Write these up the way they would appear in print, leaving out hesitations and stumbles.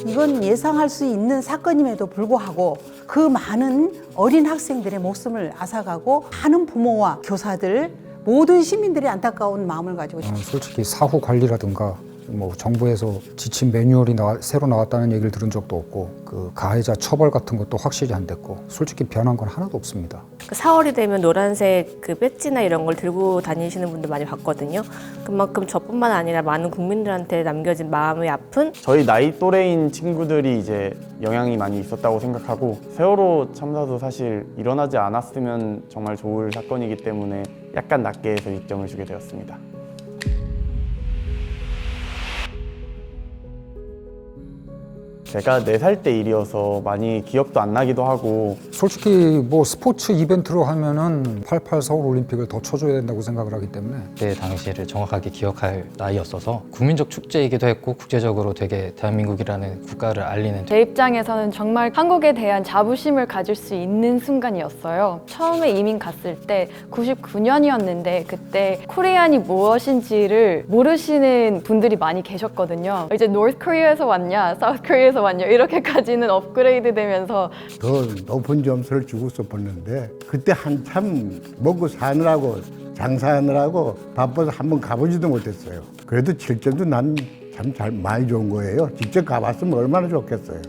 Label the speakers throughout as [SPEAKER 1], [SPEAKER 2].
[SPEAKER 1] 이건 예상할 수 있는 사건임에도 불구하고 그 많은 어린 학생들의 목숨을 앗아가고 많은 부모와 교사들, 모든 시민들이 안타까운 마음을 가지고 있습니다.
[SPEAKER 2] 솔직히 사후 관리라든가 뭐 정부에서 지침 매뉴얼이 새로 나왔다는 얘기를 들은 적도 없고 그 가해자 처벌 같은 것도 확실히 안 됐고 솔직히 변한 건 하나도 없습니다.
[SPEAKER 3] 4월이 되면 노란색 그 배지나 이런 걸 들고 다니시는 분들 많이 봤거든요. 그만큼 저뿐만 아니라 많은 국민들한테 남겨진 마음이 아픈
[SPEAKER 4] 저희 나이 또래인 친구들이 이제 영향이 많이 있었다고 생각하고 세월호 참사도 사실 일어나지 않았으면 정말 좋을 사건이기 때문에 약간 낮게 해서 6점을 주게 되었습니다. 제가 4살 때 일이어서 많이 기억도 안 나기도 하고
[SPEAKER 2] 솔직히 뭐 스포츠 이벤트로 하면은 88 서울 올림픽을 더 쳐줘야 된다고 생각을 하기 때문에
[SPEAKER 5] 그때 당시를 정확하게 기억할 나이였어서 국민적 축제이기도 했고 국제적으로 되게 대한민국이라는 국가를 알리는
[SPEAKER 6] 제 입장에서는 정말 한국에 대한 자부심을 가질 수 있는 순간이었어요. 처음에 이민 갔을 때 99년이었는데 그때 코리안이 무엇인지를 모르시는 분들이 많이 계셨거든요. 이제 노스 코리아에서 왔냐, 사우스 코리아에서 왔냐 이렇게까지는 업그레이드 되면서
[SPEAKER 7] 더 높은 점수를 주고 썼었는데 그때 한참 먹고 사느라고 장사하느라고 바빠서 한번 가보지도 못했어요. 그래도 7점도 난 참 잘 많이 좋은 거예요. 직접 가봤으면 얼마나 좋겠어요.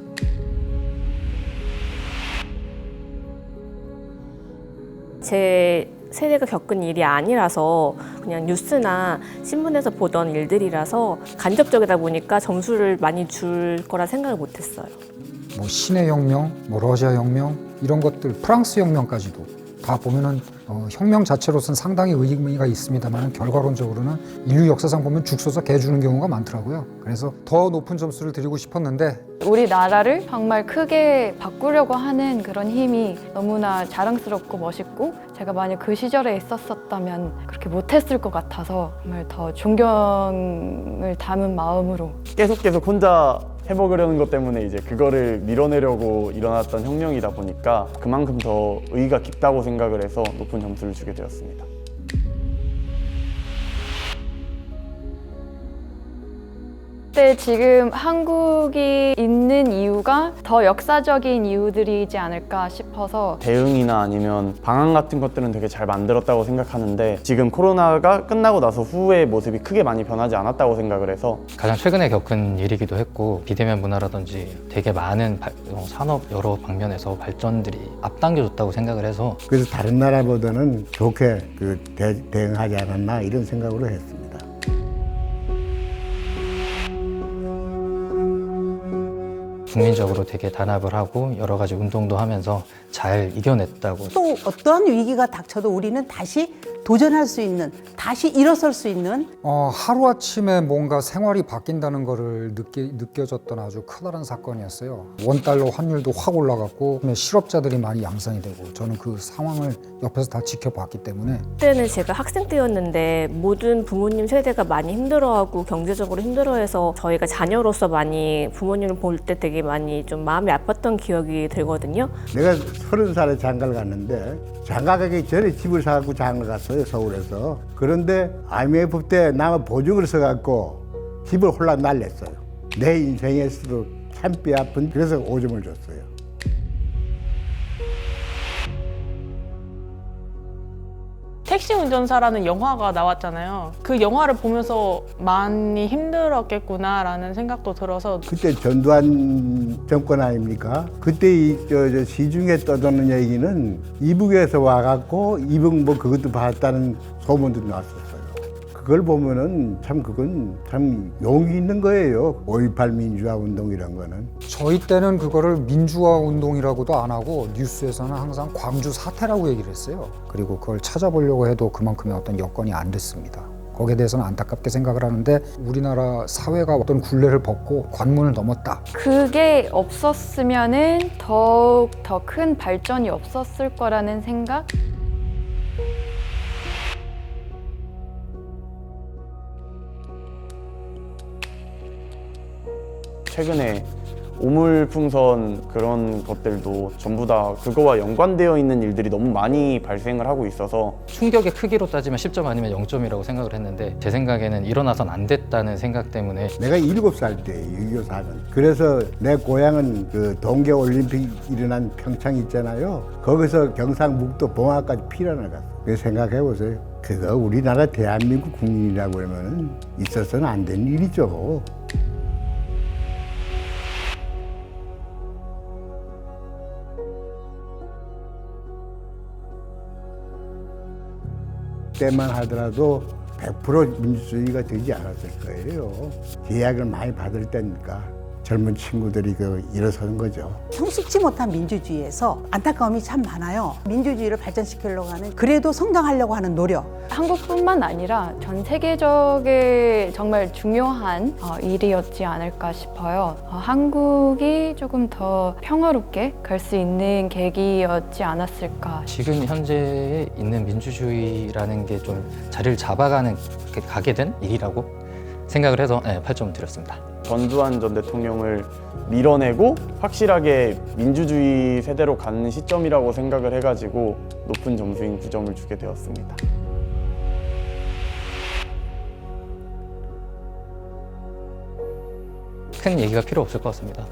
[SPEAKER 3] 제 세대가 겪은 일이 아니라서 그냥 뉴스나 신문에서 보던 일들이라서 간접적이다 보니까 점수를 많이 줄 거라 생각을 못했어요.
[SPEAKER 2] 뭐 신의 혁명, 뭐 러시아 혁명 이런 것들, 프랑스 혁명까지도 다 보면은 혁명 자체로서는 상당히 의미가 있습니다만 결과론적으로는 인류 역사상 보면 죽 서서 개 주는 경우가 많더라고요. 그래서 더 높은 점수를 드리고 싶었는데
[SPEAKER 6] 우리나라를 정말 크게 바꾸려고 하는 그런 힘이 너무나 자랑스럽고 멋있고 제가 만약 그 시절에 있었다면 그렇게 못했을 것 같아서 정말 더 존경을 담은 마음으로
[SPEAKER 4] 계속 혼자 해먹으려는 것 때문에 이제 그거를 밀어내려고 일어났던 혁명이다 보니까 그만큼 더 의의가 깊다고 생각을 해서 높은 점수를 주게 되었습니다.
[SPEAKER 6] 그때 지금 한국이 있는 이유가 더 역사적인 이유들이지 않을까 싶어서
[SPEAKER 4] 대응이나 아니면 방안 같은 것들은 되게 잘 만들었다고 생각하는데 지금 코로나가 끝나고 나서 후의 모습이 크게 많이 변하지 않았다고 생각을 해서
[SPEAKER 5] 가장 최근에 겪은 일이기도 했고 비대면 문화라든지 되게 많은 산업 여러 방면에서 발전들이 앞당겨줬다고 생각을 해서
[SPEAKER 7] 그래서 다른 나라보다는 좋게 대응하지 않았나 이런 생각으로 했습니다.
[SPEAKER 5] 국민적으로 되게 단합을 하고 여러 가지 운동도 하면서 잘 이겨냈다고.
[SPEAKER 1] 또 어떠한 위기가 닥쳐도 우리는 다시 도전할 수 있는, 다시 일어설 수 있는
[SPEAKER 2] 하루아침에 뭔가 생활이 바뀐다는 거를 느껴졌던 아주 커다란 사건이었어요. 원달러 환율도 확 올라갔고 실업자들이 많이 양산이 되고 저는 그 상황을 옆에서 다 지켜봤기 때문에
[SPEAKER 3] 그때는 제가 학생 때였는데 모든 부모님 세대가 많이 힘들어하고 경제적으로 힘들어해서 저희가 자녀로서 많이 부모님을 볼 때 되게 많이 좀 마음이 아팠던 기억이 들거든요.
[SPEAKER 7] 내가 30살에 장가를 갔는데 장가 가기 전에 집을 사갖고 장가 갔어요, 서울에서. 그런데 IMF 때 나만 보증을 써갖고 집을 홀랑 날렸어요. 내 인생에서도 참 뼈아픈, 그래서 5점을 줬어요.
[SPEAKER 8] 택시 운전사라는 영화가 나왔잖아요. 그 영화를 보면서 많이 힘들었겠구나라는 생각도 들어서
[SPEAKER 7] 그때 전두환 정권 아닙니까? 그때 시중에 떠도는 얘기는 이북에서 와갖고 이북 뭐 그것도 봤다는 소문도 나왔었어요. 그걸 보면은 참 그건 참 용기 있는 거예요. 5.18 민주화 운동 이런 거는.
[SPEAKER 2] 저희 때는 그거를 민주화 운동이라고도 안 하고 뉴스에서는 항상 광주 사태라고 얘기를 했어요. 그리고 그걸 찾아보려고 해도 그만큼의 어떤 여건이 안 됐습니다. 거기에 대해서는 안타깝게 생각을 하는데 우리나라 사회가 어떤 굴레를 벗고 관문을 넘었다.
[SPEAKER 6] 그게 없었으면은 더욱 더 큰 발전이 없었을 거라는 생각?
[SPEAKER 4] 최근에 오물풍선 그런 것들도 전부 다 그거와 연관되어 있는 일들이 너무 많이 발생을 하고 있어서
[SPEAKER 5] 충격의 크기로 따지면 10점 아니면 0점이라고 생각을 했는데 제 생각에는 일어나선 안 됐다는 생각 때문에
[SPEAKER 7] 내가 7살 때 6.25 사건. 그래서 내 고향은 그 동계올림픽 일어난 평창 있잖아요. 거기서 경상북도 봉화까지 피난을 갔어. 그 생각해보세요. 그거 우리나라 대한민국 국민이라고 하면은 있어서는 안 되는 일이죠. 때만 하더라도 100% 민주주의가 되지 않았을 거예요. 계약을 많이 받을 때니까 젊은 친구들이 그 일어서는 거죠.
[SPEAKER 1] 성숙지 못한 민주주의에서 안타까움이 참 많아요. 민주주의를 발전시키려고 하는, 그래도 성장하려고 하는 노력.
[SPEAKER 6] 한국뿐만 아니라 전 세계적인 정말 중요한 일이었지 않을까 싶어요. 한국이 조금 더 평화롭게 갈 수 있는 계기였지 않았을까.
[SPEAKER 5] 지금 현재에 있는 민주주의라는 게 좀 자리를 잡아가는 가게 된 일이라고 생각을 해서 8점을 드렸습니다.
[SPEAKER 4] 전두환 전 대통령을 밀어내고 확실하게 민주주의 세대로 가는 시점이라고 생각을 해가지고 높은 점수인 9점을 주게 되었습니다.
[SPEAKER 5] 큰 얘기가 필요 없을 것 같습니다.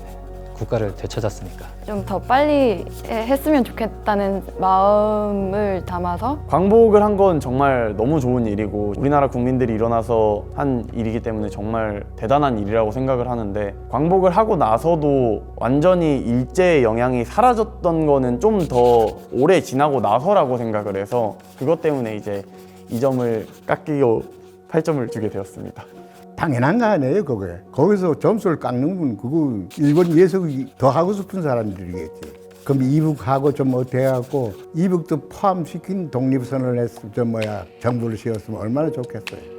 [SPEAKER 5] 국가를 되찾았으니까.
[SPEAKER 6] 좀 더 빨리 했으면 좋겠다는 마음을 담아서
[SPEAKER 4] 광복을 한 건 정말 너무 좋은 일이고 우리나라 국민들이 일어나서 한 일이기 때문에 정말 대단한 일이라고 생각을 하는데, 광복을 하고 나서도 완전히 일제의 영향이 사라졌던 거는 좀 더 오래 지나고 나서라고 생각을 해서 그것 때문에 이제 2점을 깎이고 8점을 주게 되었습니다.
[SPEAKER 7] 당연한 거 아니에요, 그게. 거기서 점수를 깎는 분, 그거 일본 예속이 더 하고 싶은 사람들이겠지. 그럼 이북하고 좀 어때갖고 이북도 포함시킨 독립선언을 정부를 씌웠으면 얼마나 좋겠어요.